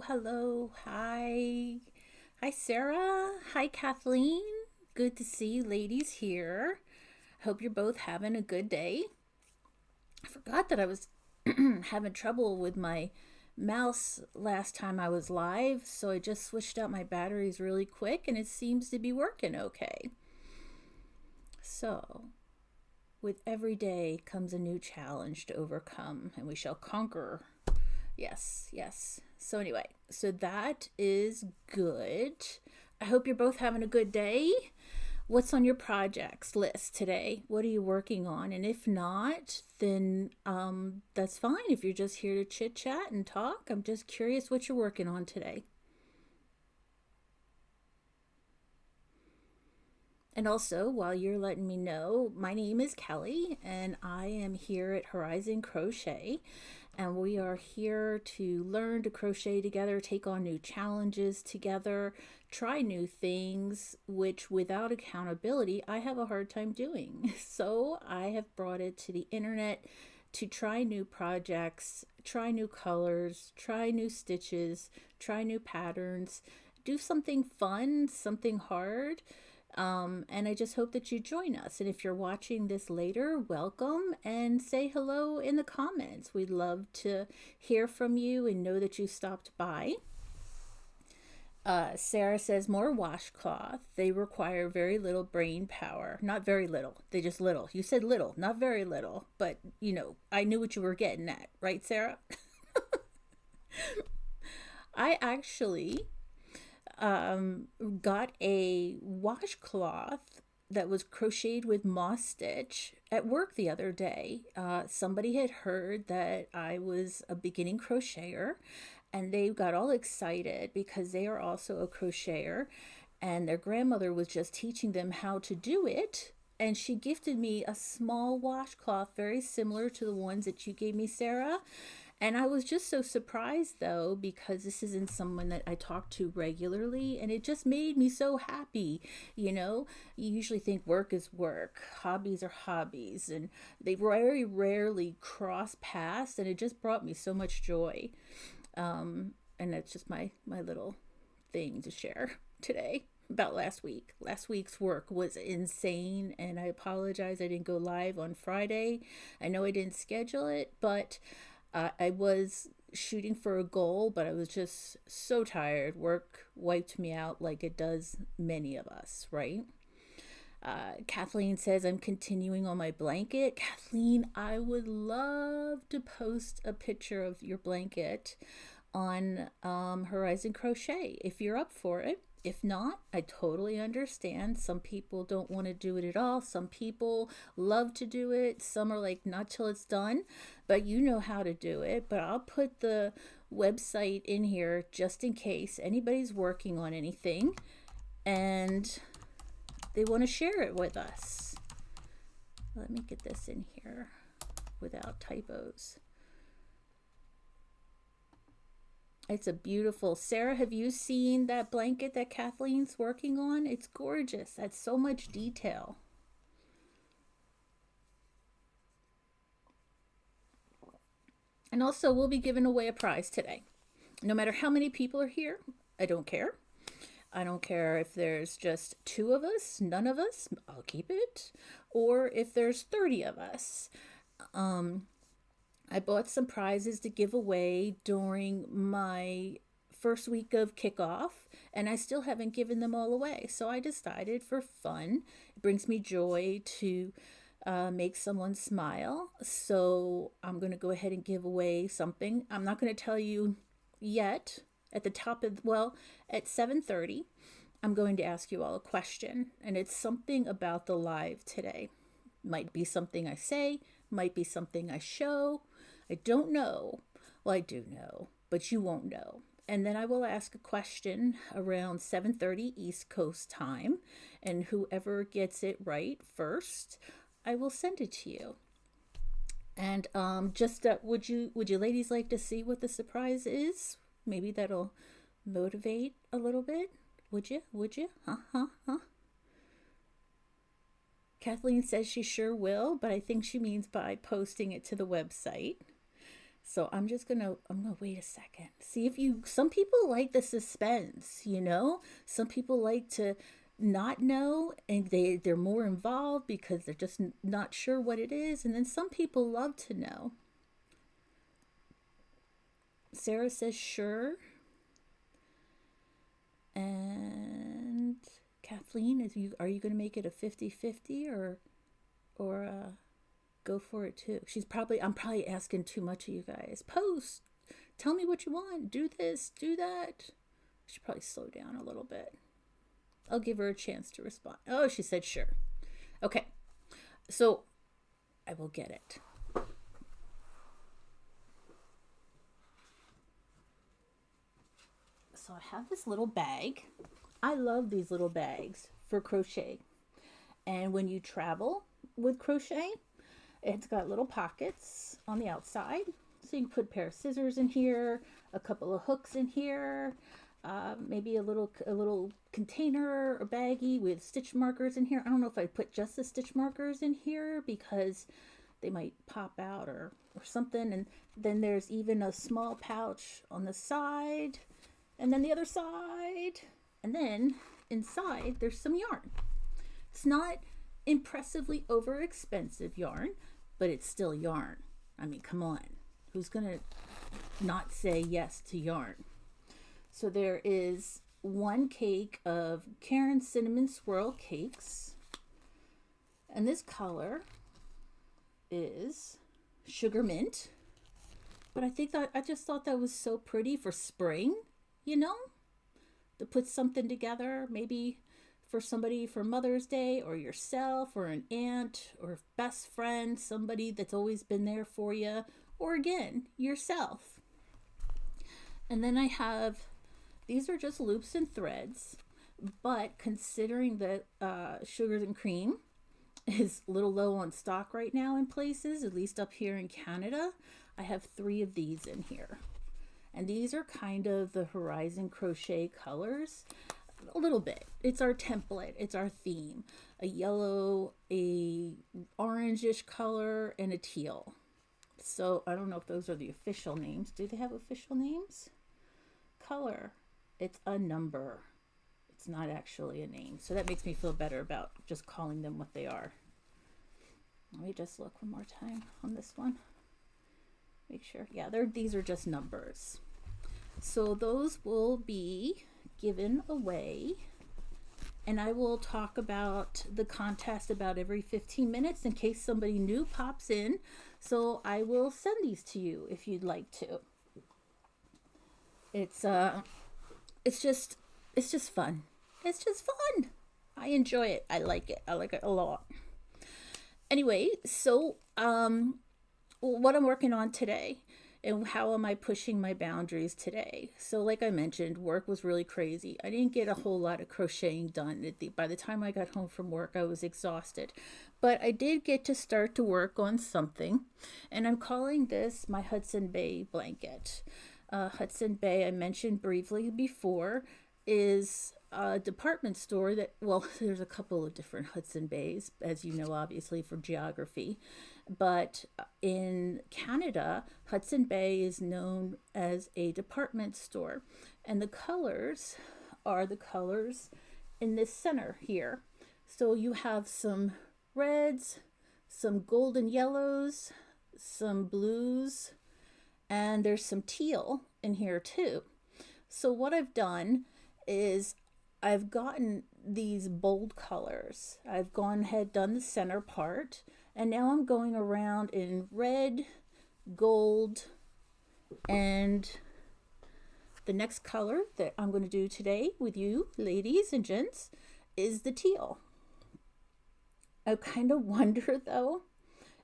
hello. Hi. Hi, Sarah. Hi, Kathleen. Good to see you ladies here. Hope you're both having a good day. I forgot that I was having trouble with my mouse last time I was live, so I just switched out my batteries really quick and it seems to be working okay. So, with every day comes a new challenge to overcome, and we shall conquer. Yes, yes. So, anyway, so that is good. I hope you're both having a good day. What's on your projects list today? What are you working on? And if not, then that's fine. If you're just here to chit chat and talk, I'm just curious what you're working on today. And also, while you're letting me know, my name is Kelly and I am here at Horizon Crochet. And we are here to learn to crochet together, take on new challenges together, try new things, which without accountability, I have a hard time doing. So I have brought it to the internet to try new projects, try new colors, try new stitches, try new patterns, do something fun, something hard. And I just hope that you join us. And if you're watching this later, welcome and say hello in the comments. We'd love to hear from you and know that you stopped by. Sarah says more washcloth. They require very little brain power. Not very little. They just little. You said little, not very little. But, I knew what you were getting at. Right, Sarah? I actually got a washcloth that was crocheted with moss stitch at work the other day. Somebody had heard that I was a beginning crocheter and they got all excited because they are also a crocheter and their grandmother was just teaching them how to do it. And she gifted me a small washcloth very similar to the ones that you gave me, Sarah. And I was just so surprised though, because this isn't someone that I talk to regularly, and it just made me so happy. You usually think work is work, hobbies are hobbies, and they very rarely cross paths, and it just brought me so much joy. And that's just my little thing to share today about last week. Last week's work was insane, and I apologize I didn't go live on Friday. I know I didn't schedule it, but I was shooting for a goal, but I was just so tired. Work wiped me out like it does many of us, right? Kathleen says, I'm continuing on my blanket. Kathleen, I would love to post a picture of your blanket on Horizon Crochet if you're up for it. If not, I totally understand. Some people don't want to do it at all. Some people love to do it. Some are like, not till it's done, but you know how to do it. But I'll put the website in here just in case anybody's working on anything and they want to share it with us. Let me get this in here without typos. It's a beautiful. Sarah, have you seen that blanket that Kathleen's working on? It's gorgeous. That's so much detail. And also, we'll be giving away a prize today. No matter how many people are here, I don't care. I don't care if there's just 2 of us, none of us, I'll keep it. Or if there's 30 of us. I bought some prizes to give away during my first week of kickoff, and I still haven't given them all away. So I decided for fun, it brings me joy to make someone smile. So I'm going to go ahead and give away something. I'm not going to tell you yet. At the top of, at 7:30, I'm going to ask you all a question, and it's something about the live today. Might be something I say, might be something I show. I don't know. Well, I do know, but you won't know. And then I will ask a question around 7:30 East Coast time, and whoever gets it right first, I will send it to you. And would you ladies like to see what the surprise is? Maybe that'll motivate a little bit. Would you? Would you? Huh? Kathleen says she sure will, but I think she means by posting it to the website. So I'm gonna wait a second. See if you, some people like the suspense, you know? Some people like to not know and they're more involved because they're just not sure what it is. And then some people love to know. Sarah says sure. And Kathleen, are you going to make it a 50-50 or go for it too? I'm probably asking too much of you guys. Post, tell me what you want. Do this, do that. I should probably slow down a little bit. I'll give her a chance to respond. Oh, she said sure. Okay, so I will get it. So I have this little bag. I love these little bags for crochet. And when you travel with crochet, it's got little pockets on the outside. So you can put a pair of scissors in here, a couple of hooks in here, maybe a little container or baggie with stitch markers in here. I don't know if I'd put just the stitch markers in here because they might pop out or something. And then there's even a small pouch on the side, and then the other side, and then inside there's some yarn. It's not impressively over expensive yarn, but it's still yarn. I mean, come on, who's gonna not say yes to yarn? So there is one cake of Karen Cinnamon Swirl Cakes, and this color is Sugar Mint. But I just thought that was so pretty for spring, you know, to put something together, maybe for somebody for Mother's Day, or yourself, or an aunt, or best friend, somebody that's always been there for you, or again, yourself. And then I have, these are just loops and threads, but considering that Sugars and Cream is a little low on stock right now in places, at least up here in Canada, I have 3 of these in here. And these are kind of the Horizon Crochet colors, a little bit. It's our template, it's our theme. A yellow, a orangish color, and a teal. So I don't know if those are the official names. Do they have official names? Color, it's a number. It's not actually a name. So that makes me feel better about just calling them what they are. Let me just look one more time on this one. Make sure. Yeah, these are just numbers. So those will be given away, and I will talk about the contest about every 15 minutes in case somebody new pops in. So I will send these to you if you'd like to. It's just fun. It's just fun. I enjoy it. I like it. I like it a lot. Anyway, so what I'm working on today and how am I pushing my boundaries today. So like I mentioned, work was really crazy. I didn't get a whole lot of crocheting done. By the time I got home from work, I was exhausted. But I did get to start to work on something, and I'm calling this my Hudson Bay blanket. Hudson Bay, I mentioned briefly before, is a department store that, well, there's a couple of different Hudson Bays, as you know, obviously, for geography. But in Canada, Hudson Bay is known as a department store. And the colors are the colors in this center here. So you have some reds, some golden yellows, some blues, and there's some teal in here too. So what I've done is I've gotten these bold colors. I've gone ahead, done the center part, and now I'm going around in red, gold, and the next color that I'm going to do today with you, ladies and gents, is the teal. I kind of wonder, though,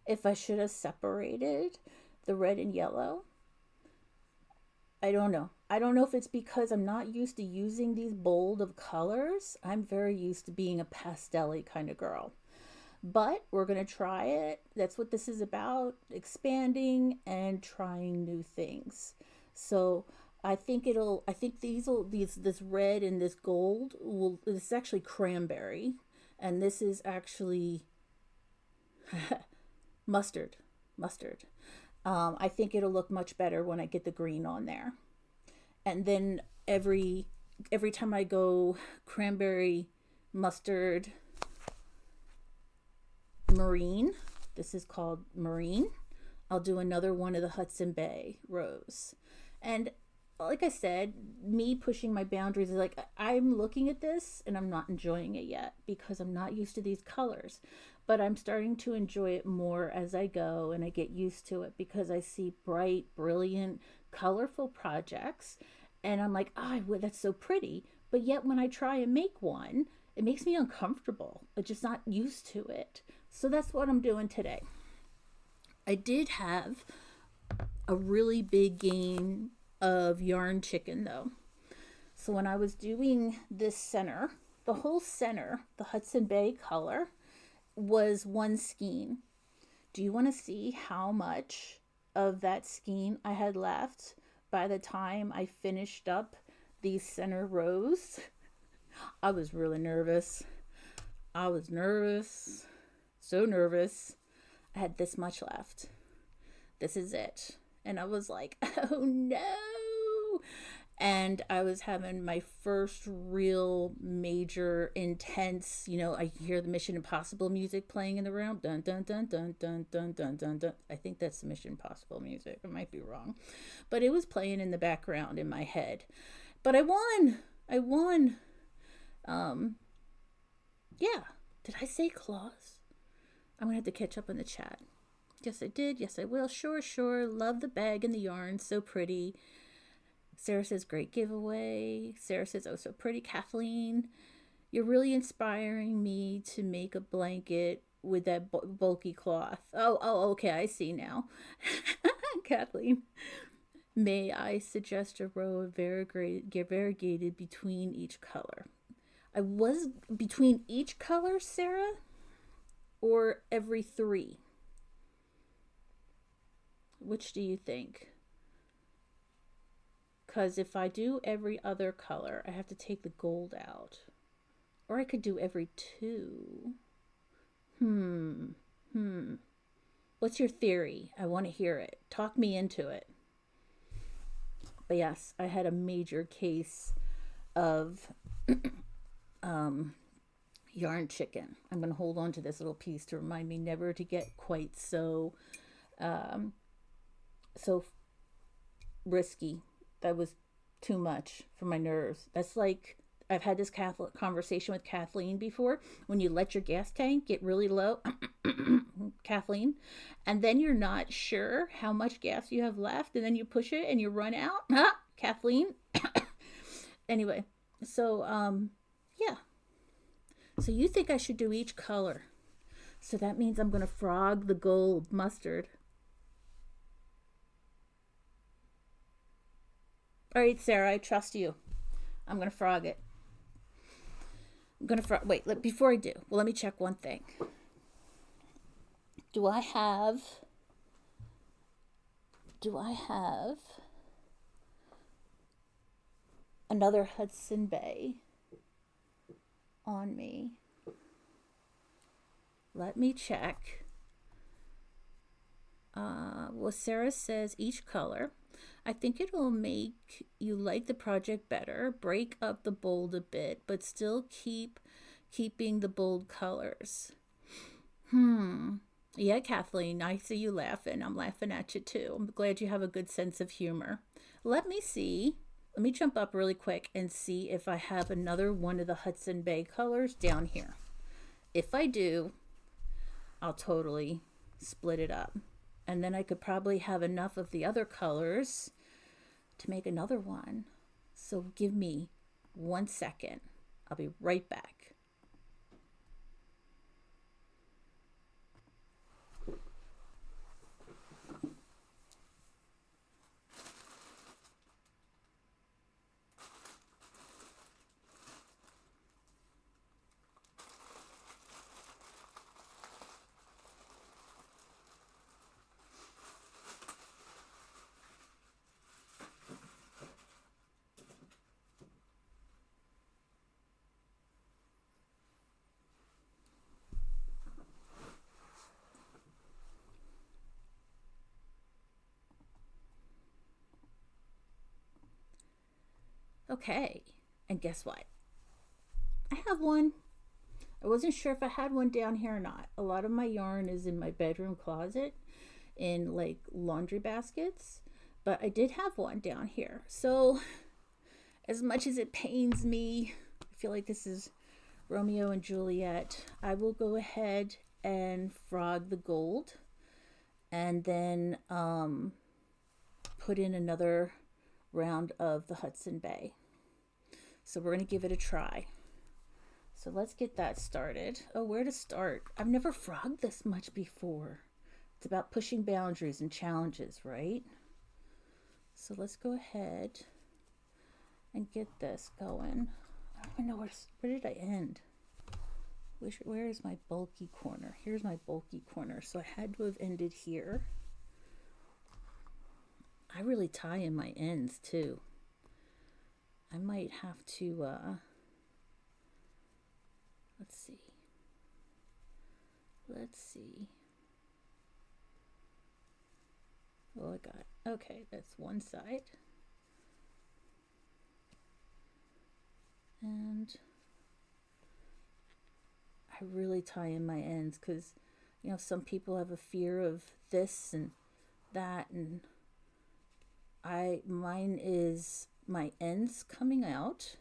if I should have separated the red and yellow. I don't know. I don't know if it's because I'm not used to using these bold of colors. I'm very used to being a pastel-y kind of girl. But we're going to try it. That's what this is about, expanding and trying new things. So I think this red and this gold this is actually cranberry, and this is actually mustard. I think it'll look much better when I get the green on there. And then every time I go cranberry, mustard, marine, this is called marine, I'll do another one of the Hudson Bay rose. And like I said, me pushing my boundaries is like, I'm looking at this and I'm not enjoying it yet because I'm not used to these colors. But I'm starting to enjoy it more as I go and I get used to it because I see bright, brilliant, colorful projects. And I'm like, oh, that's so pretty. But yet when I try and make one, it makes me uncomfortable. I'm just not used to it. So that's what I'm doing today. I did have a really big gain of yarn chicken though. So when I was doing this center, the whole center, the Hudson Bay color, was one skein. Do you want to see how much of that skein I had left by the time I finished up these center rows? I was really nervous. I was nervous. So nervous. I had this much left. This is it. And I was like, oh no. And I was having my first real major intense, I hear the Mission Impossible music playing in the room. Dun dun dun dun dun dun dun dun dun. I think that's the Mission Impossible music. I might be wrong. But it was playing in the background in my head. But I won. I won. Yeah. Did I say claws? I'm gonna have to catch up on the chat. Yes, I did. Yes, I will. Sure. Love the bag and the yarn. So pretty. Sarah says, great giveaway. Sarah says, oh, so pretty. Kathleen, you're really inspiring me to make a blanket with that bulky cloth. Oh, okay. I see now. Kathleen, may I suggest a row of variegated between each color? I was between each color, Sarah, or every 3? Which do you think? Because if I do every other color, I have to take the gold out. Or I could do every 2. What's your theory? I want to hear it. Talk me into it. But yes, I had a major case of yarn chicken. I'm going to hold on to this little piece to remind me never to get quite so risky. That was too much for my nerves. That's like, I've had this conversation with Kathleen before. When you let your gas tank get really low, Kathleen, and then you're not sure how much gas you have left, and then you push it and you run out. Kathleen. Anyway, so yeah. So you think I should do each color? So that means I'm going to frog the gold mustard. All right, Sarah, I trust you. I'm going to frog it. Wait, before I do, well, let me check one thing. Do I have another Hudson Bay on me? Let me check. Well, Sarah says each color. I think it will make you like the project better, break up the bold a bit, but still keeping the bold colors. Yeah, Kathleen, I see you laughing. I'm laughing at you too. I'm glad you have a good sense of humor. Let me see. Let me jump up really quick and see if I have another one of the Hudson Bay colors down here. If I do, I'll totally split it up. And then I could probably have enough of the other colors to make another one. So give me 1 second. I'll be right back. Okay, and guess what? I have one. I wasn't sure if I had one down here or not. A lot of my yarn is in my bedroom closet in like laundry baskets, but I did have one down here. So as much as it pains me, I feel like this is Romeo and Juliet, I will go ahead and frog the gold and then put in another round of the Hudson Bay. So we're going to give it a try. So let's get that started. Oh, where to start? I've never frogged this much before. It's about pushing boundaries and challenges, right? So let's go ahead and get this going. I don't even know where did I end? Where is my bulky corner? Here's my bulky corner. So I had to have ended here. I really tie in my ends too. I might have to, let's see. Oh, I got, okay, that's one side. And I really tie in my ends because, you know, some people have a fear of this and that, and mine is my ends coming out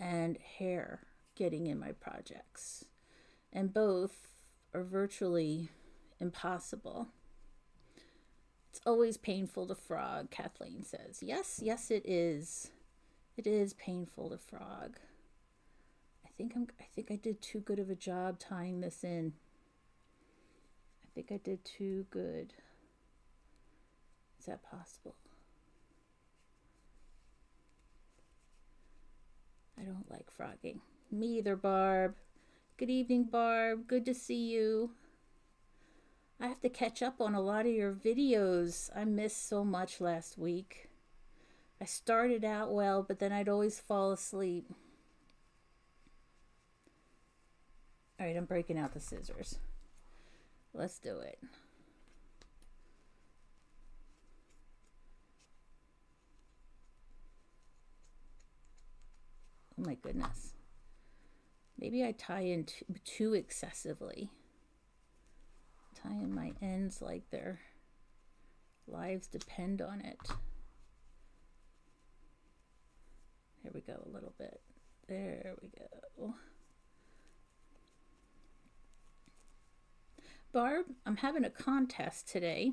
and hair getting in my projects, and both are virtually impossible. It's always painful to frog, Kathleen says. Yes, it is. It is painful to frog. I think I did too good of a job tying this in. I think I did too good. Is that possible? I don't like frogging. Me either, Barb. Good evening, Barb. Good to see you. I have to catch up on a lot of your videos. I missed so much last week. I started out well, but then I'd always fall asleep. All right, I'm breaking out the scissors. Let's do it. Oh my goodness. Maybe I tie in too excessively. Tie in my ends like their lives depend on it. Here we go a little bit. There we go. Barb, I'm having a contest today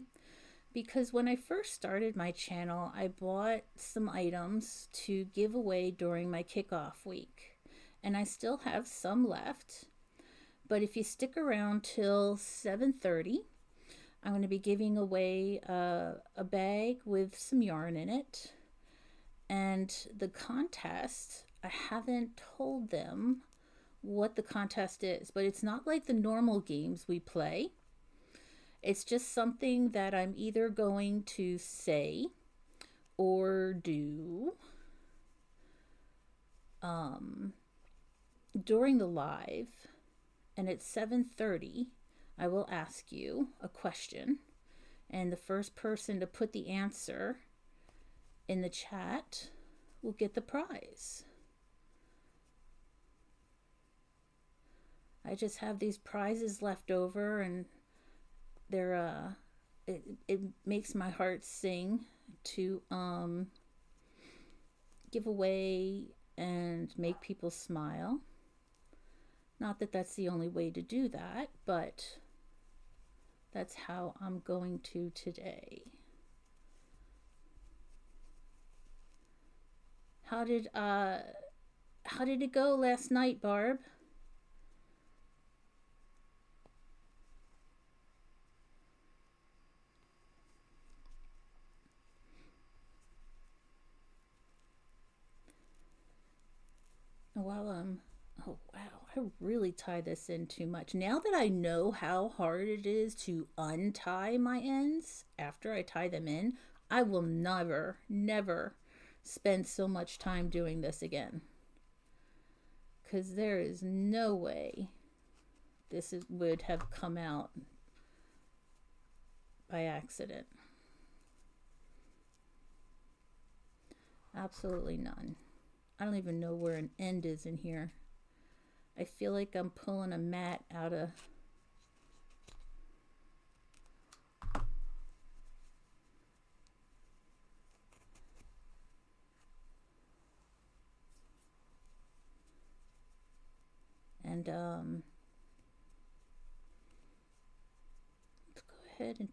because when I first started my channel, I bought some items to give away during my kickoff week. And I still have some left. But if you stick around till 7:30, I'm going to be giving away a bag with some yarn in it. And the contest, I haven't told them what the contest is, but it's not like the normal games we play. It's just something that I'm either going to say or do during the live. And at 7:30, I will ask you a question, and the first person to put the answer in the chat will get the prize. I just have these prizes left over, and they're it makes my heart sing to give away and make people smile. Not that that's the only way to do that, but that's how I'm going to today. How did it go last night, Barb? Well, oh wow, I really tie this in too much. Now that I know how hard it is to untie my ends after I tie them in, I will never spend so much time doing this again. Because there is no way this would have come out by accident. Absolutely none. I don't even know where an end is in here. I feel like I'm pulling a mat out of... And let's go ahead and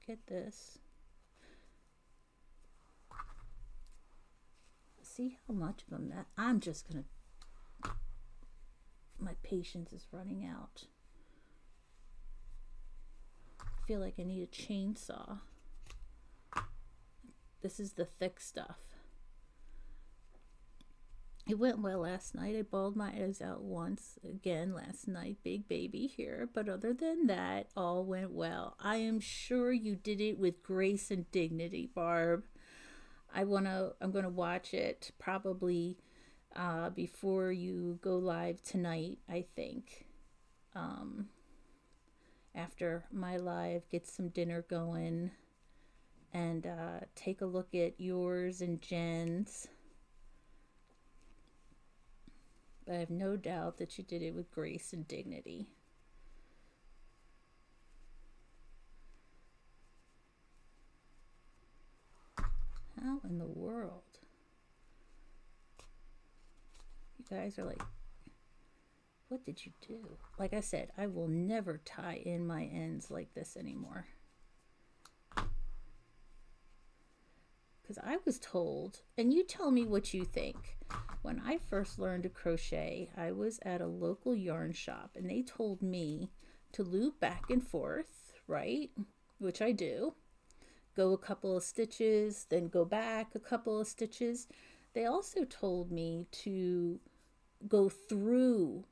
get this. See how much of them that I'm just gonna... My patience is running out. I feel like I need a chainsaw. This is the thick stuff. It went well last night. I bawled my eyes out once again last night. Big baby here. But other than that, all went well. I am sure you did it with grace and dignity, Barb. I'm gonna watch it probably before you go live tonight, I think. After my live, get some dinner going and take a look at yours and Jen's. But I have no doubt that you did it with grace and dignity. How in the world? You guys are like, what did you do? Like I said, I will never tie in my ends like this anymore. Because I was told, and you tell me what you think. When I first learned to crochet, I was at a local yarn shop and they told me to loop back and forth, right? Which I do. Go a couple of stitches, then go back a couple of stitches. They also told me to go through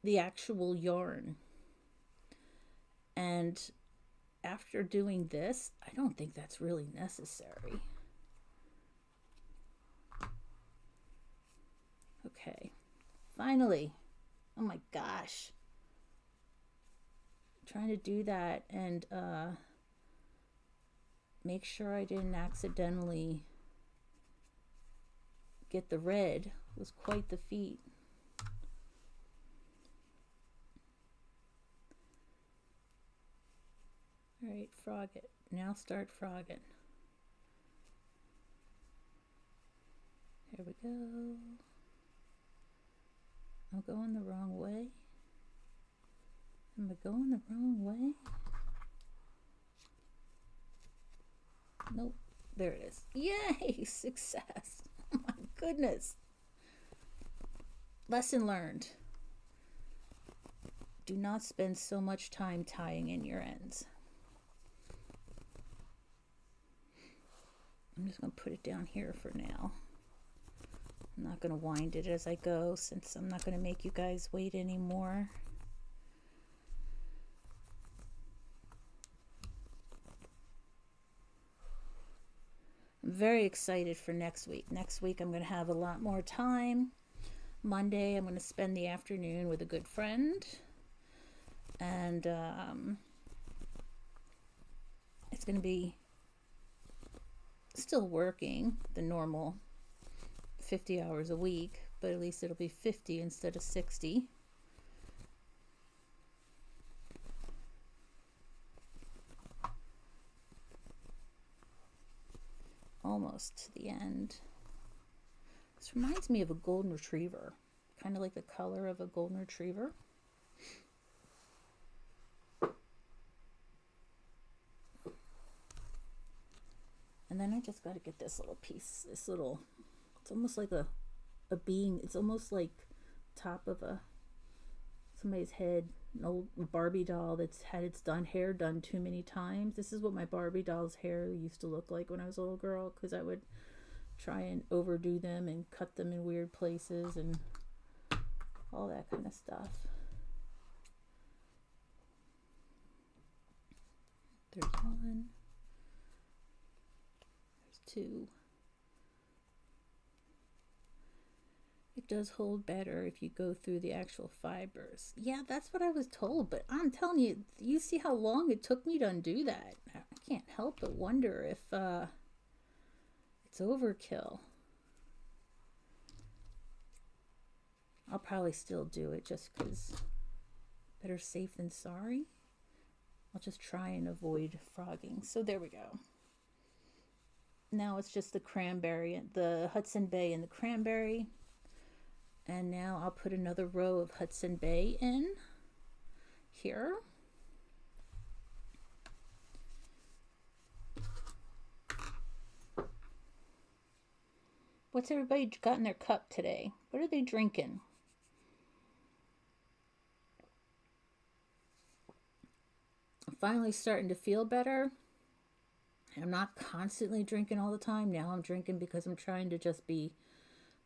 the actual yarn. And after doing this, I don't think that's really necessary. Okay, finally. Oh my gosh. I'm trying to do that and make sure I didn't accidentally get the red was quite the feat. All right, frog it. Now start frogging. Here we go. I'm going the wrong way. Am I going the wrong way? Nope. There it is. Yay! Success. Oh my goodness. Lesson learned. Do not spend so much time tying in your ends. I'm just going to put it down here for now. I'm not going to wind it as I go since I'm not going to make you guys wait anymore. I'm very excited for next week. Next week I'm going to have a lot more time. Monday I'm going to spend the afternoon with a good friend. And it's going to be still working the normal 50 hours a week, but at least it'll be 50 instead of 60. Almost to the end. This reminds me of a golden retriever, kind of like the color of a golden retriever. And then I just got to get this little piece, this little, it's almost like a being, it's almost like top of somebody's head, an old Barbie doll that's had its hair done too many times. This is what my Barbie doll's hair used to look like when I was a little girl, because I would try and overdo them and cut them in weird places and all that kind of stuff. There's one. Two. It does hold better if you go through the actual fibers. Yeah, that's what I was told, but I'm telling you, you see how long it took me to undo that. I can't help but wonder if it's overkill. I'll probably still do it just because better safe than sorry. I'll just try and avoid frogging. So there we go. Now it's just the cranberry, the Hudson Bay and the cranberry. And now I'll put another row of Hudson Bay in here. What's everybody got in their cup today? What are they drinking? I'm finally starting to feel better. I'm not constantly drinking all the time. Now I'm drinking because I'm trying to just be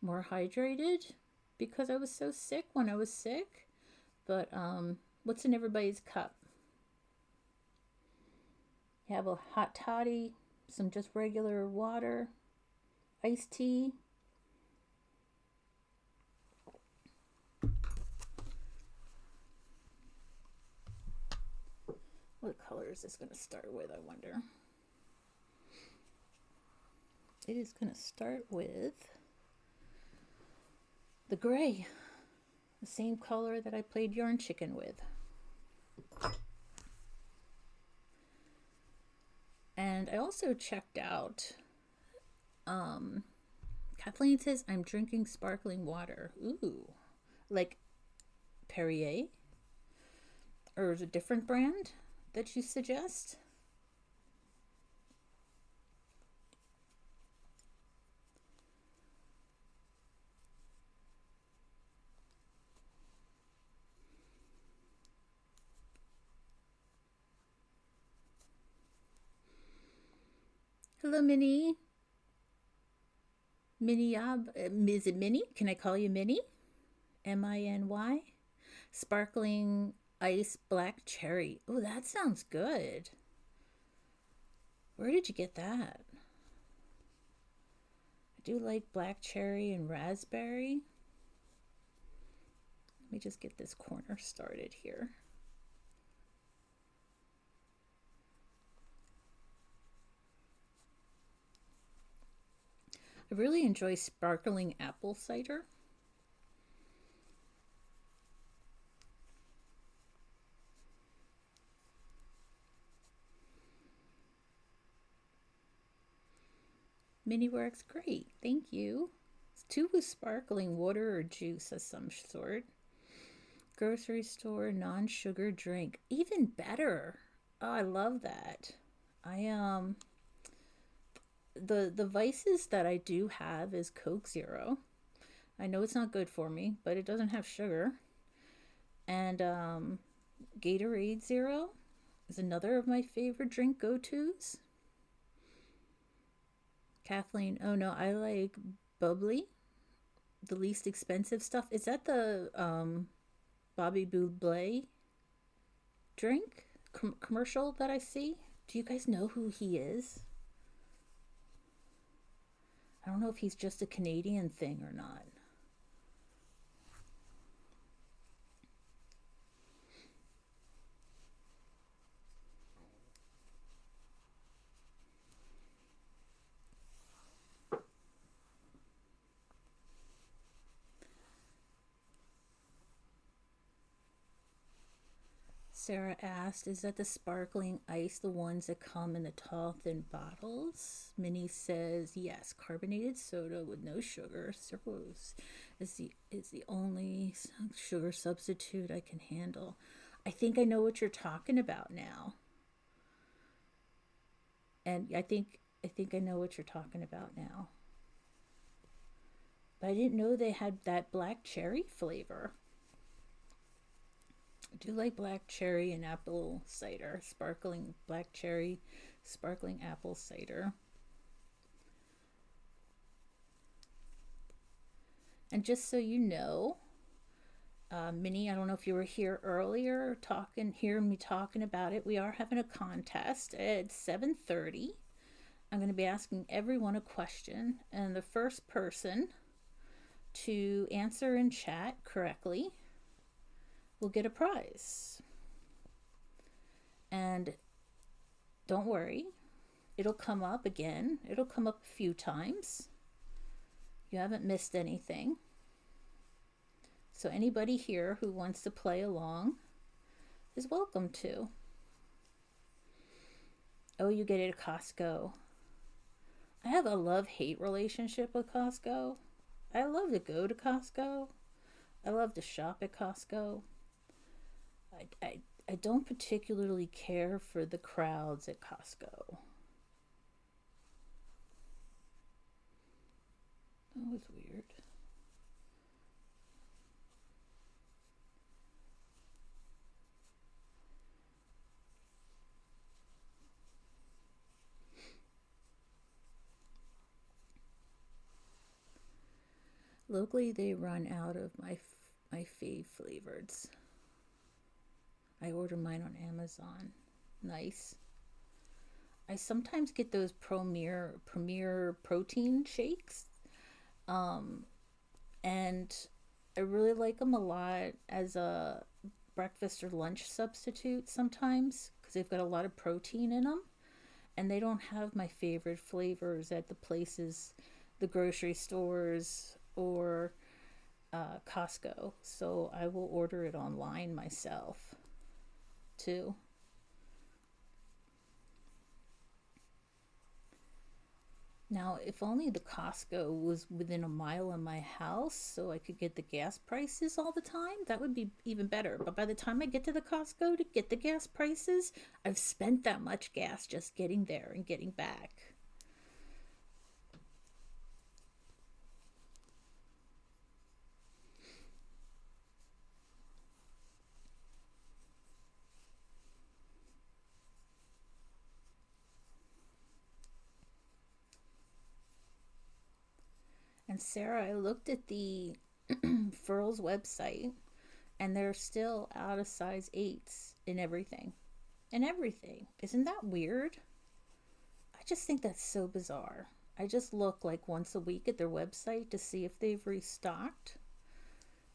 more hydrated because I was so sick when I was sick. But what's in everybody's cup? You have a hot toddy, some just regular water, iced tea. What color is this going to start with, I wonder? It is going to start with the gray, the same color that I played Yarn Chicken with. And I also checked out, Kathleen says I'm drinking sparkling water. Ooh, like Perrier? Or is it a different brand that you suggest? Hello, Minnie. Minnie, is it Minnie? Can I call you Minnie? Miny? Sparkling ice black cherry. Oh, that sounds good. Where did you get that? I do like black cherry and raspberry. Let me just get this corner started here. I really enjoy sparkling apple cider. Mini works great, thank you. Two with sparkling water or juice of some sort. Grocery store non-sugar drink, even better. Oh, I love that. The vices that I do have is Coke Zero. I know it's not good for me, but it doesn't have sugar. And Gatorade Zero is another of my favorite drink go-tos. Kathleen, oh no, I like bubbly, the least expensive stuff. Is that the Bobby Bublé drink commercial that I see? Do you guys know who he is? I don't know if he's just a Canadian thing or not. Sarah asked, is that the sparkling ice, the ones that come in the tall, thin bottles? Minnie says, yes, carbonated soda with no sugar. Cirrhosis is the only sugar substitute I can handle. I think I know what you're talking about now. And I think I know what you're talking about now. But I didn't know they had that black cherry flavor. I do like black cherry and apple cider. Sparkling black cherry, sparkling apple cider. And just so you know, Minnie, I don't know if you were here earlier hearing me talking about it. We are having a contest at 7:30. I'm going to be asking everyone a question, and the first person to answer in chat correctly will get a prize. And don't worry, it'll come up again. It'll come up a few times. You haven't missed anything. So anybody here who wants to play along is welcome to. Oh, you get it at Costco. I have a love-hate relationship with Costco. I love to go to Costco. I love to shop at Costco. I don't particularly care for the crowds at Costco. That was weird. Locally, they run out of my fave flavors. I order mine on Amazon. Nice. I sometimes get those Premier protein shakes, and I really like them a lot as a breakfast or lunch substitute sometimes because they've got a lot of protein in them, and they don't have my favorite flavors at the places, the grocery stores or Costco. So I will order it online myself too. Now, if only the Costco was within a mile of my house so I could get the gas prices all the time, that would be even better. But by the time I get to the Costco to get the gas prices, I've spent that much gas just getting there and getting back. And Sarah, I looked at the Furls website and they're still out of size 8s in everything. In everything. Isn't that weird? I just think that's so bizarre. I just look like once a week at their website to see if they've restocked,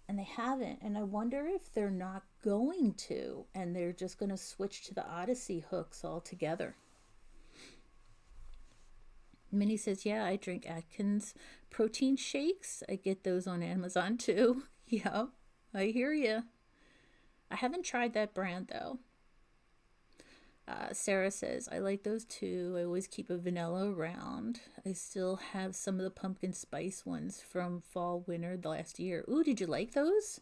and they haven't. And I wonder if they're not going to, and they're just going to switch to the Odyssey hooks altogether. Minnie says, yeah, I drink Atkins protein shakes. I get those on Amazon too. Yeah, I hear you. I haven't tried that brand though. Sarah says, I like those too. I always keep a vanilla around. I still have some of the pumpkin spice ones from fall, winter the last year. Ooh, did you like those?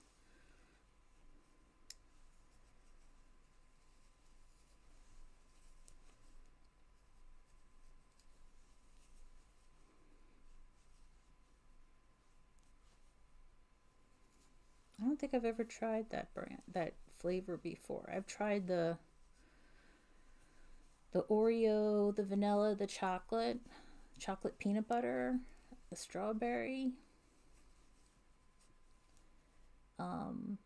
I don't think I've ever tried that brand, that flavor before. I've tried the Oreo, the vanilla, the chocolate peanut butter, the strawberry. Um,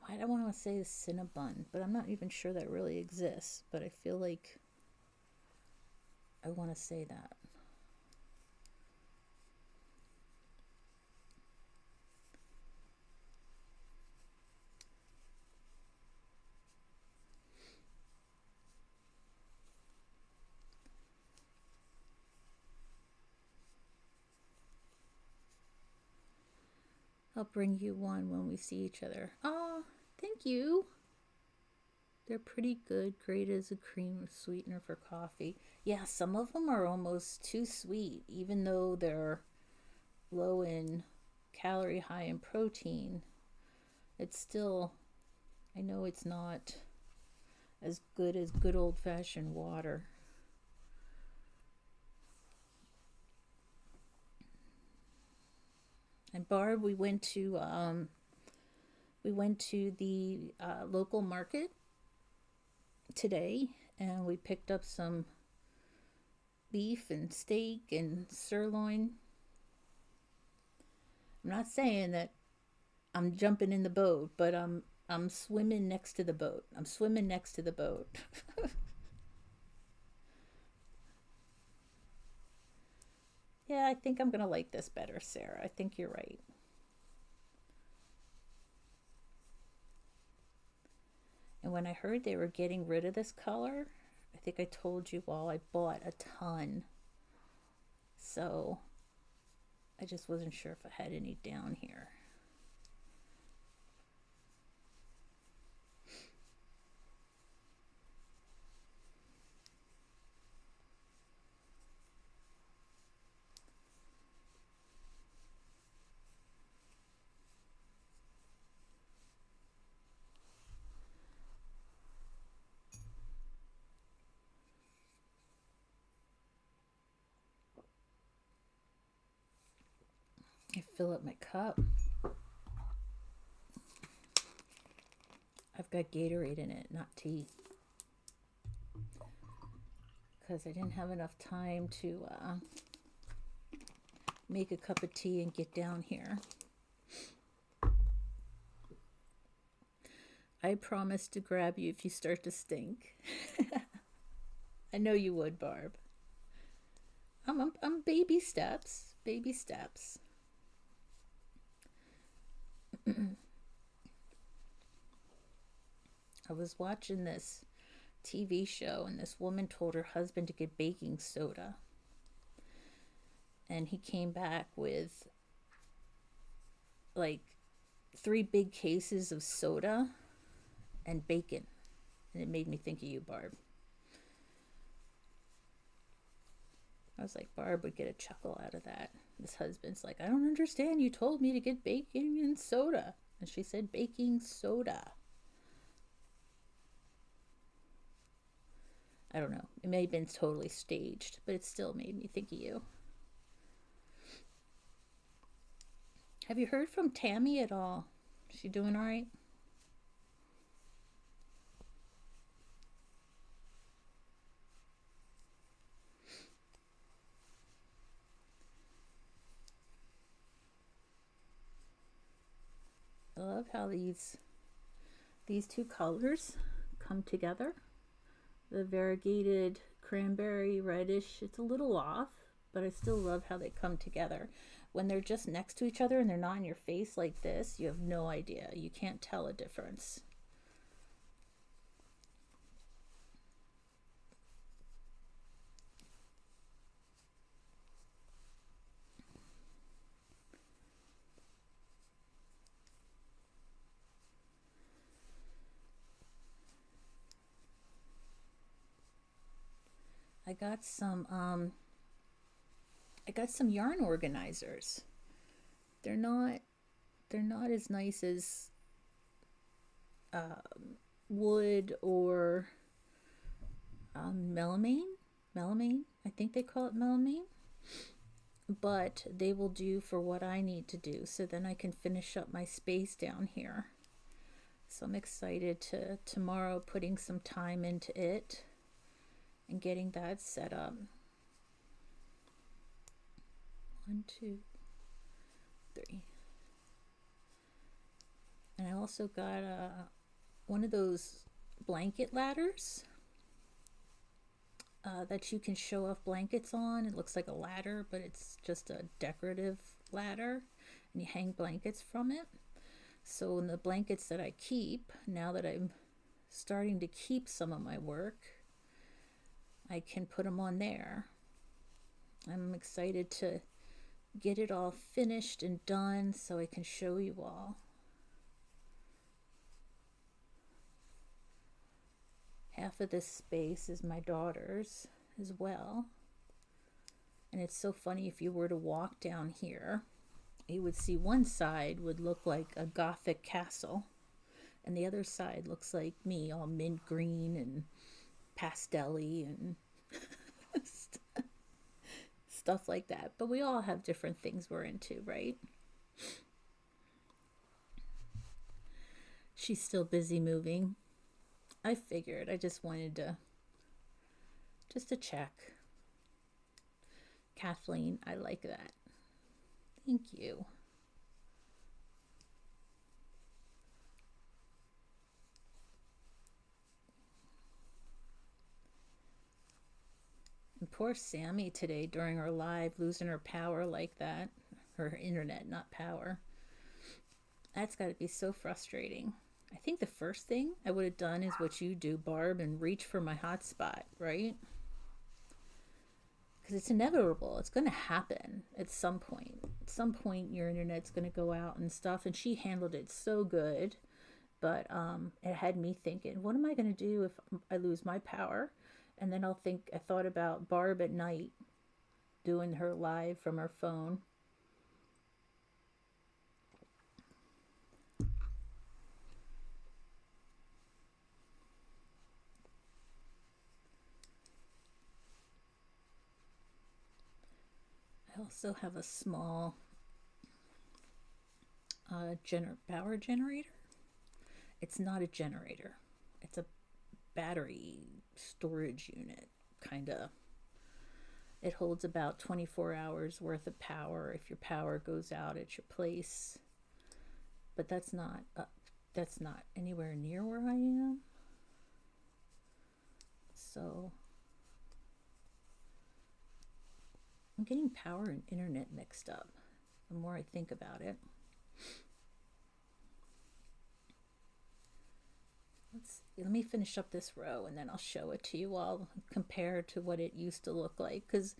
I don't want to say the Cinnabon, but I'm not even sure that really exists. But I feel like I want to say that. I'll bring you one when we see each other. Oh, thank you. They're pretty good. Great as a cream sweetener for coffee. Yeah, some of them are almost too sweet, even though they're low in calorie, high in protein. It's still, I know it's not as good as good old fashioned water. And Barb, we went to the local market today, and we picked up some beef and steak and sirloin. I'm not saying that I'm jumping in the boat, but I'm swimming next to the boat. I'm swimming next to the boat. Yeah, I think I'm gonna like this better, Sarah. I think you're right. And when I heard they were getting rid of this color, I think I told you all I bought a ton. So I just wasn't sure if I had any down here. I fill up my cup. I've got Gatorade in it, not tea. Because I didn't have enough time to make a cup of tea and get down here. I promise to grab you if you start to stink. I know you would, Barb. I'm baby steps. Baby steps. I was watching this TV show and this woman told her husband to get baking soda. And he came back with like 3 big cases of soda and bacon. And it made me think of you, Barb. I was like, Barb would get a chuckle out of that. This husband's like, I don't understand. You told me to get bacon and soda. And she said baking soda. I don't know. It may have been totally staged, but it still made me think of you. Have you heard from Tammy at all? Is she doing all right? I love how these 2 colors come together. The variegated cranberry reddish, it's a little off, but I still love how they come together. When they're just next to each other and they're not in your face like this, you have no idea. You can't tell a difference. I got some yarn organizers. They're not as nice as wood or melamine. Melamine, I think they call it melamine. But they will do for what I need to do. So then I can finish up my space down here. So I'm excited to tomorrow putting some time into it and getting that set up. 1, 2, 3. And I also got one of those blanket ladders that you can show off blankets on. It looks like a ladder, but it's just a decorative ladder, and you hang blankets from it. So in the blankets that I keep, now that I'm starting to keep some of my work, I can put them on there. I'm excited to get it all finished and done so I can show you all. Half of this space is my daughter's as well. And it's so funny, if you were to walk down here, you would see one side would look like a Gothic castle, and the other side looks like me, all mint green and pastel-y and stuff like that. But we all have different things we're into, right? She's still busy moving. I figured. I just wanted to check. Kathleen, I like that. Thank you. And poor Sammy today during our live, losing her power like that. Her internet, not power. That's got to be so frustrating. I think the first thing I would have done is what you do, Barb, and reach for my hotspot, right? Because it's inevitable. It's going to happen at some point. some point your internet's going to go out and stuff. And she handled it so good. But it had me thinking, what am I going to do if I lose my power? And then I thought about Barb at night doing her live from her phone. I also have a small power generator. It's not a generator. It's a battery storage unit, kind of. It holds about 24 hours worth of power if your power goes out at your place. But that's not anywhere near where I am. So I'm getting power and internet mixed up the more I think about it. Let me finish up this row and then I'll show it to you all, compare to what it used to look like, because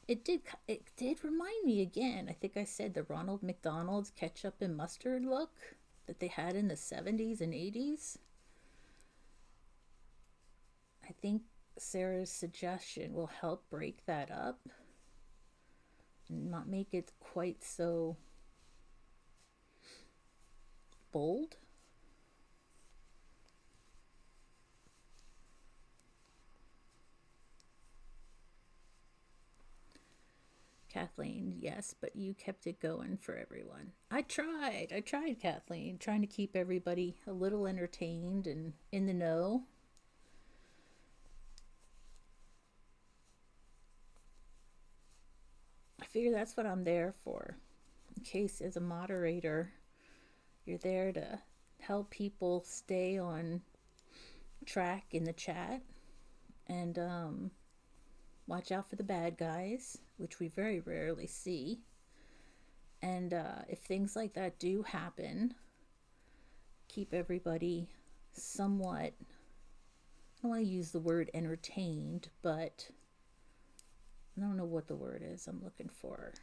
it did remind me again. I think I said the Ronald McDonald's ketchup and mustard look that they had in the 70s and 80s. I think Sarah's suggestion will help break that up and not make it quite so bold. Kathleen, yes, but you kept it going for everyone. I tried, Kathleen, trying to keep everybody a little entertained and in the know. I figure that's what I'm there for. In case, as a moderator, you're there to help people stay on track in the chat and watch out for the bad guys, which we very rarely see. And if things like that do happen, keep everybody somewhat, I don't want to use the word entertained, but I don't know what the word is I'm looking for.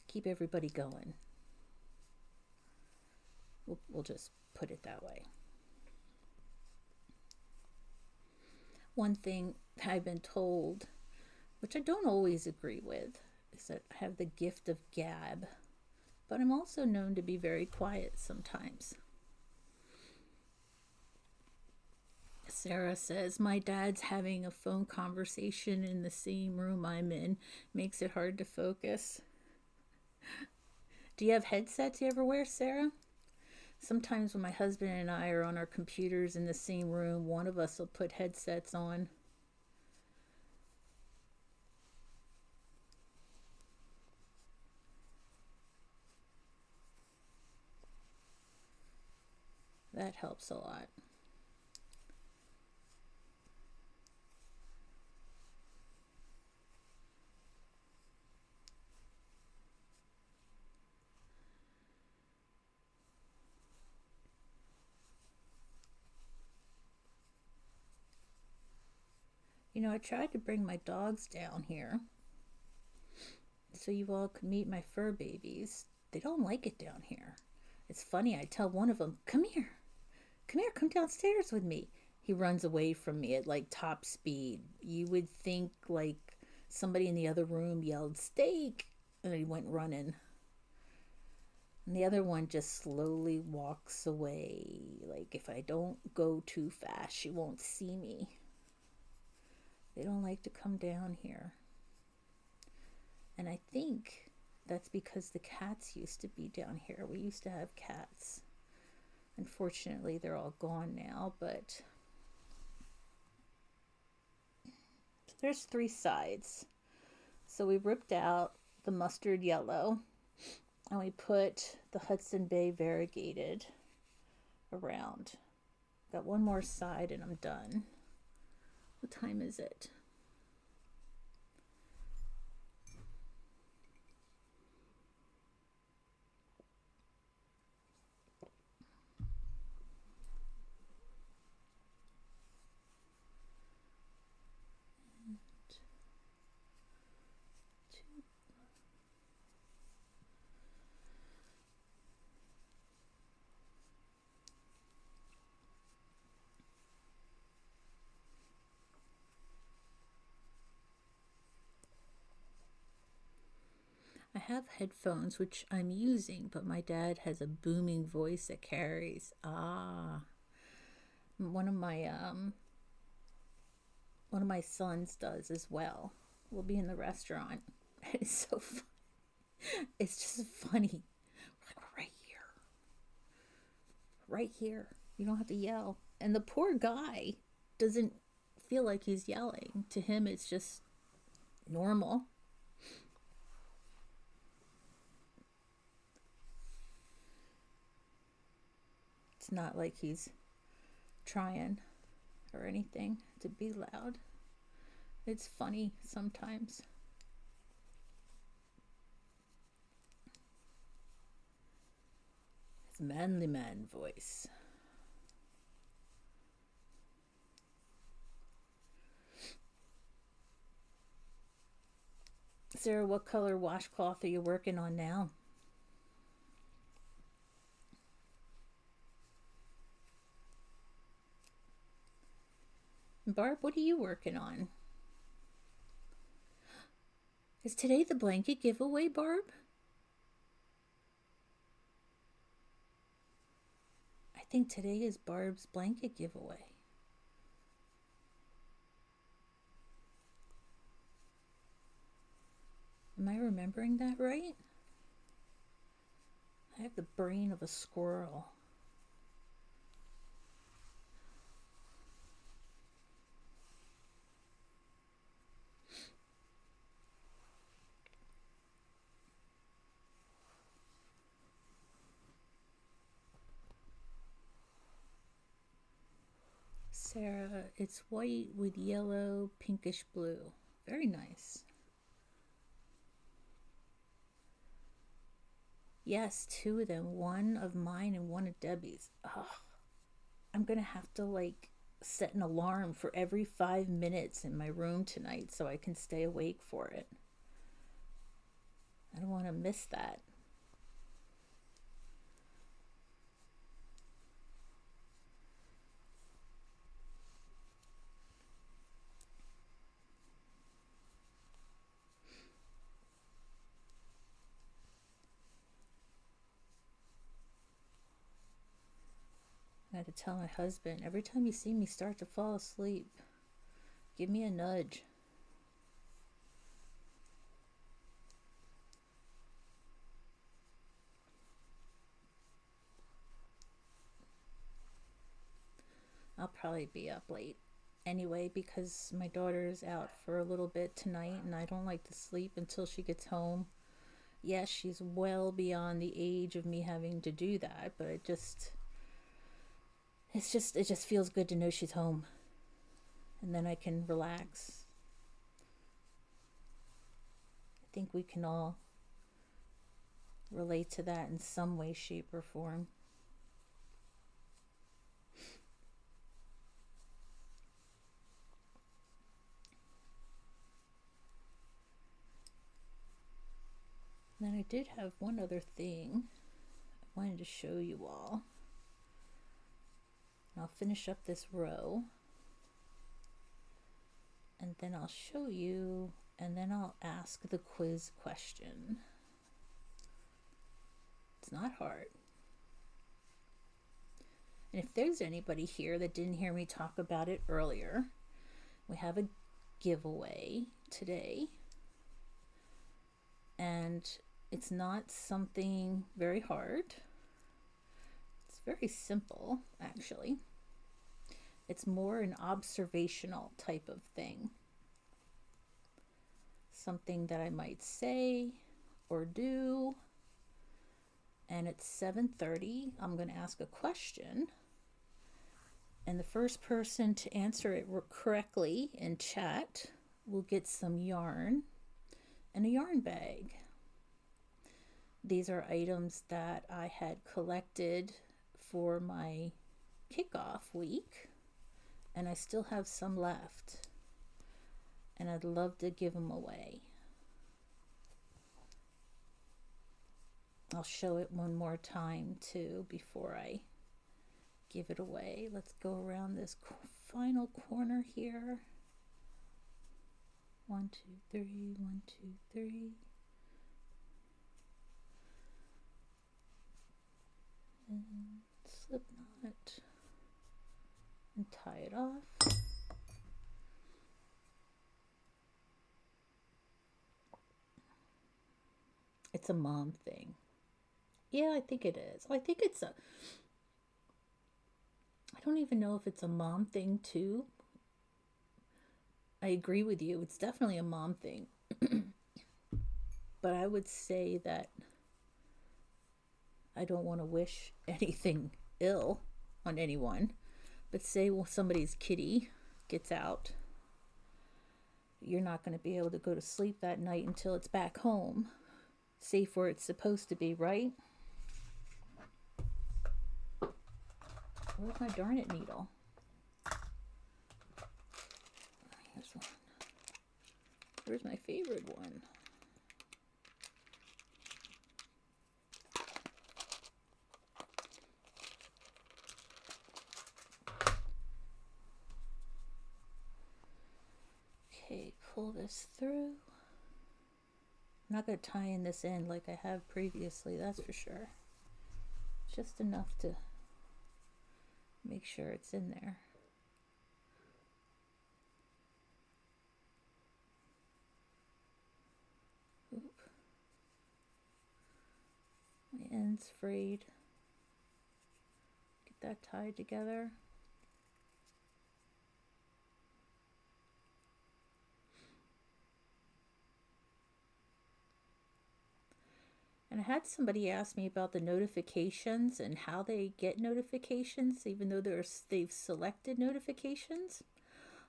Keep everybody going. We'll just put it that way. One thing I've been told, which I don't always agree with, is that I have the gift of gab, but I'm also known to be very quiet sometimes. Sarah says, my dad's having a phone conversation in the same room I'm in. Makes it hard to focus. Do you have headsets you ever wear, Sarah? Sometimes when my husband and I are on our computers in the same room, one of us will put headsets on. That helps a lot. You know, I tried to bring my dogs down here so you all could meet my fur babies. They don't like it down here. It's funny, I tell one of them, come here, come downstairs with me. He runs away from me at like top speed. You would think like somebody in the other room yelled, steak, and he went running. And the other one just slowly walks away. Like if I don't go too fast, she won't see me. They don't like to come down here. And I think that's because the cats used to be down here. We used to have cats. Unfortunately, they're all gone now, but there's 3 sides. So we ripped out the mustard yellow and we put the Hudson Bay variegated around. Got one more side and I'm done. What time is it? have headphones, which I'm using, but my dad has a booming voice that carries. Ah, one of my one of my sons does as well. We'll be in the restaurant. It's so fun. It's just funny. Like, right here, right here. You don't have to yell. And the poor guy doesn't feel like he's yelling. To him, it's just normal. It's not like he's trying or anything to be loud. It's funny sometimes. His manly man voice. Sarah, what color washcloth are you working on now? Barb, what are you working on? Is today the blanket giveaway, Barb? I think today is Barb's blanket giveaway. Am I remembering that right? I have the brain of a squirrel. Sarah, it's white with yellow, pinkish blue. Very nice. Yes, two of them. One of mine and one of Debbie's. Oh, I'm going to have to set an alarm for every 5 minutes in my room tonight so I can stay awake for it. I don't want to miss that. I had to tell my husband, every time you see me start to fall asleep, give me a nudge. I'll probably be up late anyway because my daughter's out for a little bit tonight and I don't like to sleep until she gets home. Yes, she's well beyond the age of me having to do that, but it just feels good to know she's home. And then I can relax. I think we can all relate to that in some way, shape, or form. Then I did have one other thing I wanted to show you all. I'll finish up this row and then I'll show you and then I'll ask the quiz question. It's not hard. And if there's anybody here that didn't hear me talk about it earlier, we have a giveaway today. And it's not something very hard. It's very simple, actually. It's more an observational type of thing. Something that I might say or do. And it's 7:30. I'm going to ask a question. And the first person to answer it correctly in chat will get some yarn and a yarn bag. These are items that I had collected for my kickoff week, and I still have some left, and I'd love to give them away. I'll show it one more time too before I give it away. Let's go around this final corner here. 1, 2, 3, 1, 2, 3. and slip knot and tie it off. It's a mom thing. Yeah, I think it is. I think it's a, I don't even know if it's a mom thing too. I agree with you. It's definitely a mom thing. But I would say that I don't want to wish anything ill on anyone. But say, well, somebody's kitty gets out, you're not going to be able to go to sleep that night until it's back home, safe where it's supposed to be, right? Where's my darn it needle? Here's one. Where's my favorite one? Okay, pull this through. I'm not going to tie in this end like I have previously, that's for sure. Just enough to make sure it's in there. Oop. My end's frayed. Get that tied together. And I had somebody ask me about the notifications and how they get notifications, even though they've selected notifications.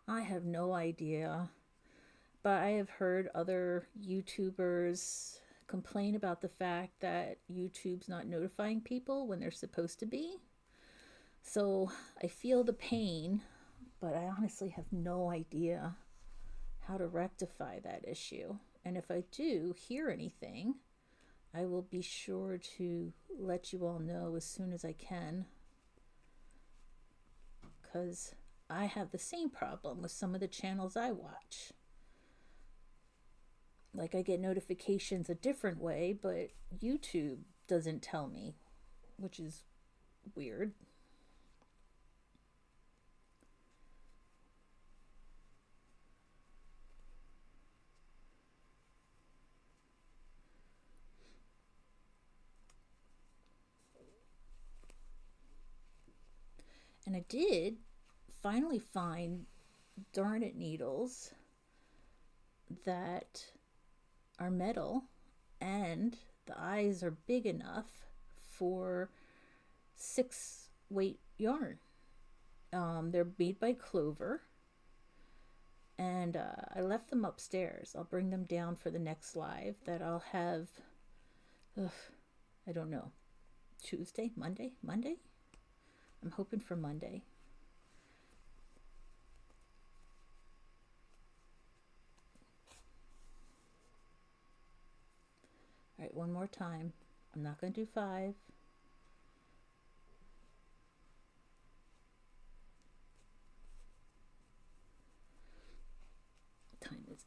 I have no idea. But I have heard other YouTubers complain about the fact that YouTube's not notifying people when they're supposed to be. So I feel the pain, but I honestly have no idea how to rectify that issue. And if I do hear anything, I will be sure to let you all know as soon as I can, because I have the same problem with some of the channels I watch. Like, I get notifications a different way, but YouTube doesn't tell me, which is weird. And I did finally find darn it needles that are metal and the eyes are big enough for 6-weight yarn. They're made by Clover, and I left them upstairs. I'll bring them down for the next live that I'll have, I don't know, Tuesday, Monday? I'm hoping for Monday. All right, one more time. I'm not going to do 5. Time is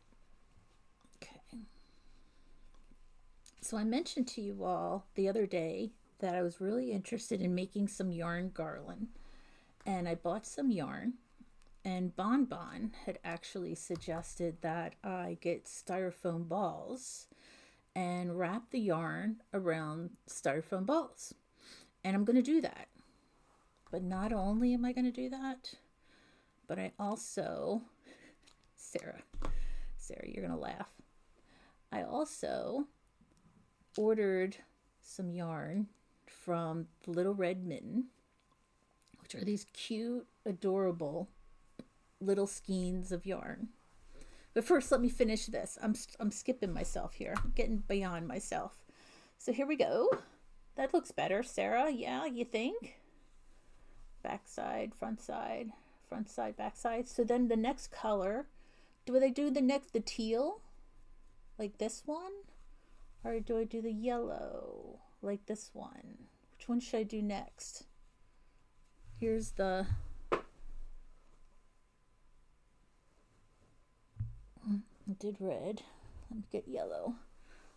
okay. So I mentioned to you all the other day that I was really interested in making some yarn garland, and I bought some yarn, and Bon Bon had actually suggested that I get styrofoam balls and wrap the yarn around styrofoam balls, and I'm going to do that. But not only am I going to do that, but I also, Sarah, you're going to laugh. I also ordered some yarn from the Little Red Mitten, which are these cute, adorable little skeins of yarn. But first, let me finish this. I'm skipping myself here. I'm getting beyond myself. So here we go. That looks better, Sarah. Yeah, you think? Back side, front side, back side. So then the next color, do I do the teal, like this one? Or do I do the yellow, like this one? Which one should I do next? Here's the... I did red. Let me get yellow.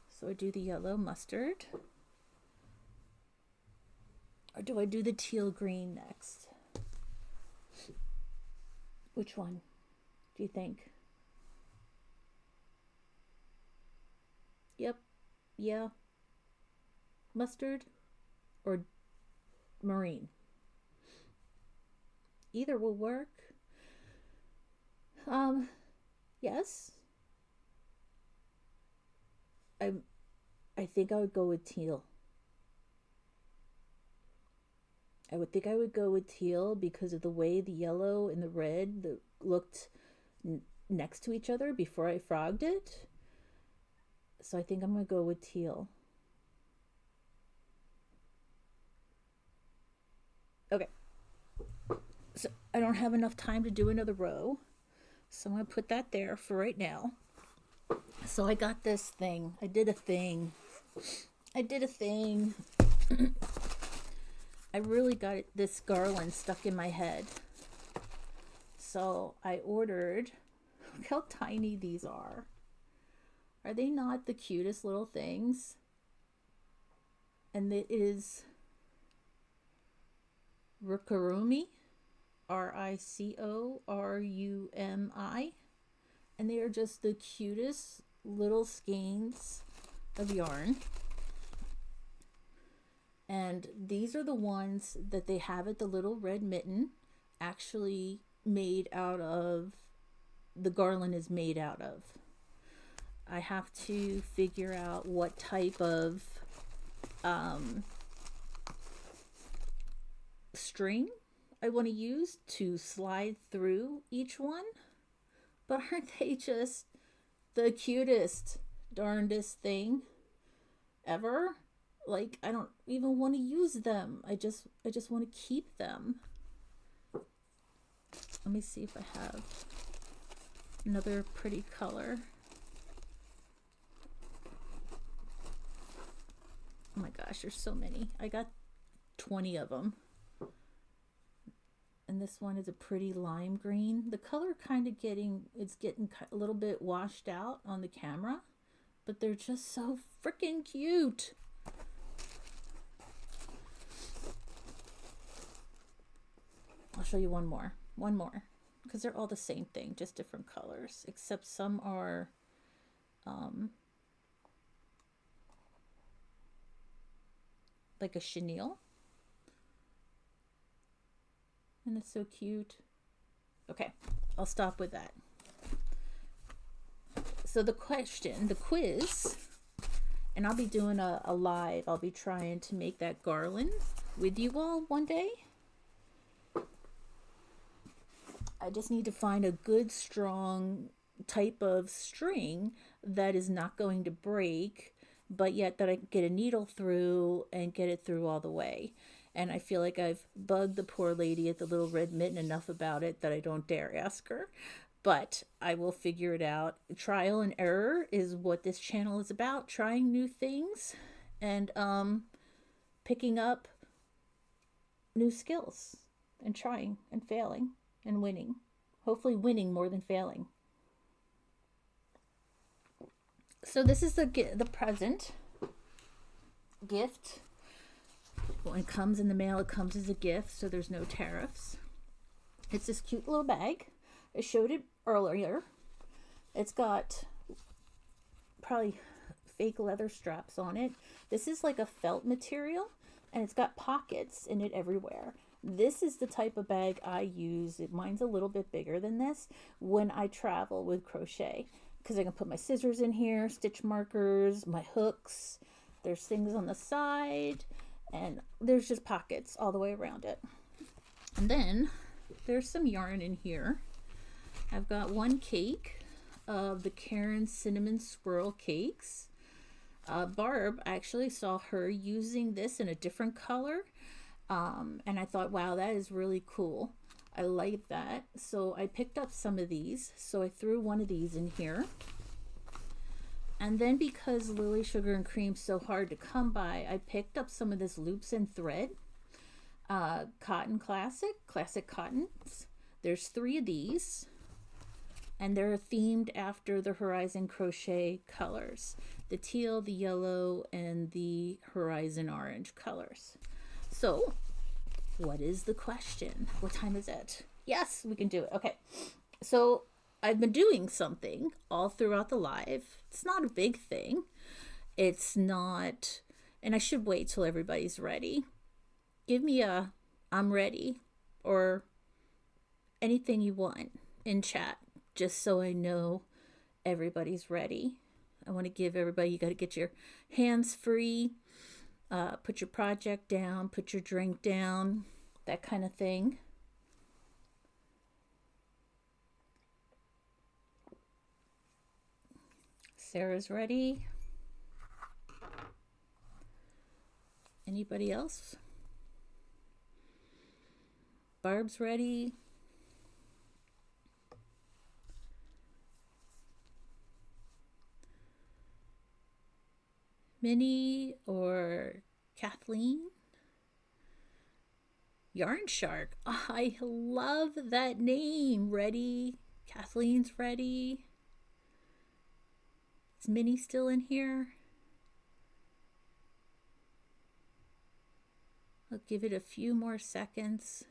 So I do the yellow mustard. Or do I do the teal green next? Which one do you think? Yep. Yeah. Mustard or marine? Either will work. Yes. I I think I would go with teal. I would think I would go with teal because of the way the yellow and the red looked next to each other before I frogged it. So I think I'm going to go with teal. Okay. So I don't have enough time to do another row. So I'm going to put that there for right now. So I got this thing. I did a thing. I really got this garland stuck in my head. So I ordered, look how tiny these are. Are they not the cutest little things? And it is Ricorumi, Ricorumi. And they are just the cutest little skeins of yarn. And these are the ones that they have at the Little Red Mitten, actually made out of, the garland is made out of. I have to figure out what type of string I want to use to slide through each one. But aren't they just the cutest, darndest thing ever? Like, I don't even want to use them. I just want to keep them. Let me see if I have another pretty color. Oh my gosh, there's so many. I got 20 of them. And this one is a pretty lime green. The color kind of it's getting a little bit washed out on the camera, but they're just so freaking cute. I'll show you one more, because they're all the same thing, just different colors, except some are like a chenille. And it's so cute. Okay, I'll stop with that. So the quiz, and I'll be doing a live. I'll be trying to make that garland with you all one day. I just need to find a good, strong type of string that is not going to break, but yet that I can get a needle through and get it through all the way. And I feel like I've bugged the poor lady at the Little Red Mitten enough about it that I don't dare ask her. But I will figure it out. Trial and error is what this channel is about. Trying new things and picking up new skills and trying and failing and winning. Hopefully winning more than failing. So this is the present gift. When it comes in the mail, it comes as a gift, so there's no tariffs. It's this cute little bag. I showed it earlier. It's got probably fake leather straps on it. This is like a felt material, and it's got pockets in it everywhere. This is the type of bag I use. Mine's a little bit bigger than this when I travel with crochet, because I can put my scissors in here, stitch markers, my hooks. There's things on the side. And there's just pockets all the way around it. And then there's some yarn in here. I've got one cake of the Karen Cinnamon Swirl Cakes. Barb, I actually saw her using this in a different color. And I thought, wow, that is really cool. I like that. So I picked up some of these. So I threw one of these in here. And then because Lily Sugar and Cream's so hard to come by, I picked up some of this Loops and Thread. Cotton Classic Cottons. There's 3 of these. And they're themed after the Horizon Crochet colors. The teal, the yellow, and the Horizon Orange colors. So What is the question? What time is it? Yes, we can do it. Okay. So I've been doing something all throughout the live. It's not a big thing. It's not, and I should wait till everybody's ready. Give me a I'm ready or anything you want in chat, just so I know everybody's ready. I want to give everybody, you got to get your hands free, put your project down, put your drink down, that kind of thing. Sarah's ready. Anybody else? Barb's ready. Minnie or Kathleen? Yarn Shark. I love that name. Ready? Kathleen's ready. Is Minnie still in here? I'll give it a few more seconds.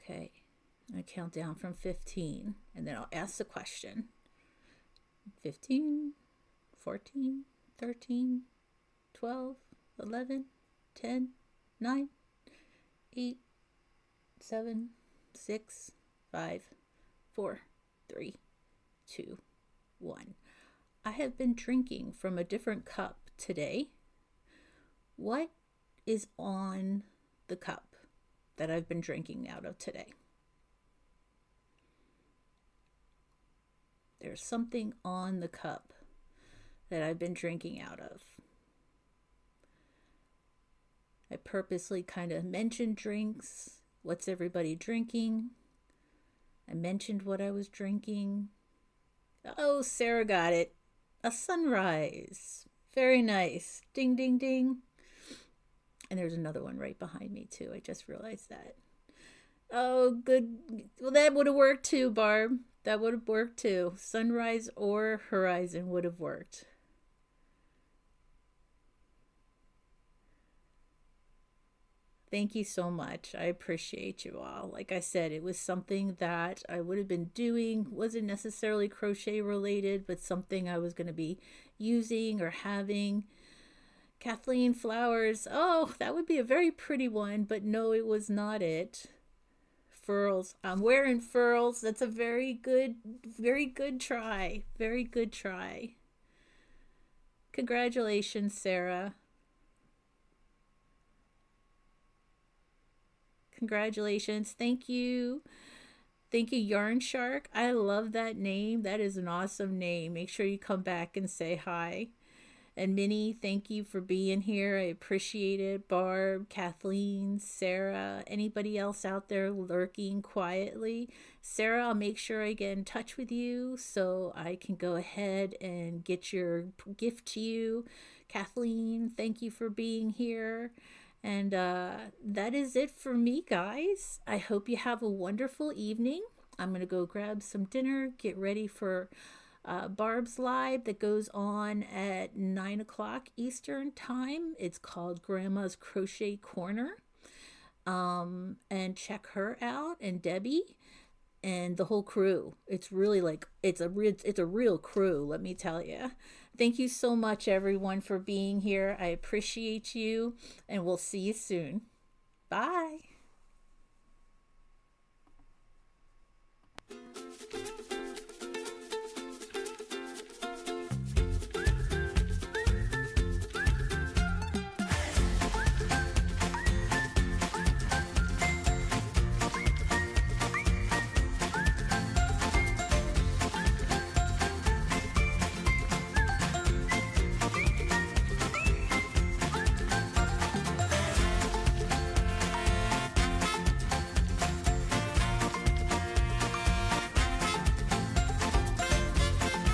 Okay, I'm going to count down from 15, and then I'll ask the question. 15, 14, 13, 12, 11, 10, 9, 8, 7, 6, 5, 4, 3, 2, 1. I have been drinking from a different cup today. What is on the cup that I've been drinking out of today? There's something on the cup that I've been drinking out of. I purposely kind of mentioned drinks. What's everybody drinking? I mentioned what I was drinking. Oh, Sarah got it. A sunrise. Very nice. Ding, ding, ding. And there's another one right behind me too. I just realized that. Oh, good. Well, that would have worked too, Barb. That would have worked too. Sunrise or Horizon would have worked. Thank you so much. I appreciate you all. Like I said, it was something that I would have been doing. Wasn't necessarily crochet related, but something I was going to be using or having. Kathleen Flowers. Oh, that would be a very pretty one, but no, it was not it. Furls. I'm wearing furls. That's a very good try. Very good try. Congratulations, Sarah. Congratulations. Thank you. Thank you, Yarn Shark. I love that name. That is an awesome name. Make sure you come back and say hi. And Minnie, thank you for being here. I appreciate it. Barb, Kathleen, Sarah, anybody else out there lurking quietly. Sarah, I'll make sure I get in touch with you so I can go ahead and get your gift to you. Kathleen, thank you for being here. And that is it for me, guys. I hope you have a wonderful evening. I'm going to go grab some dinner, get ready for Barb's live that goes on at 9 o'clock Eastern time. It's called Grandma's Crochet Corner. And check her out, and Debbie and the whole crew. It's really like it's a real crew, let me tell you. Thank you so much, everyone, for being here. I appreciate you, and we'll see you soon. Bye.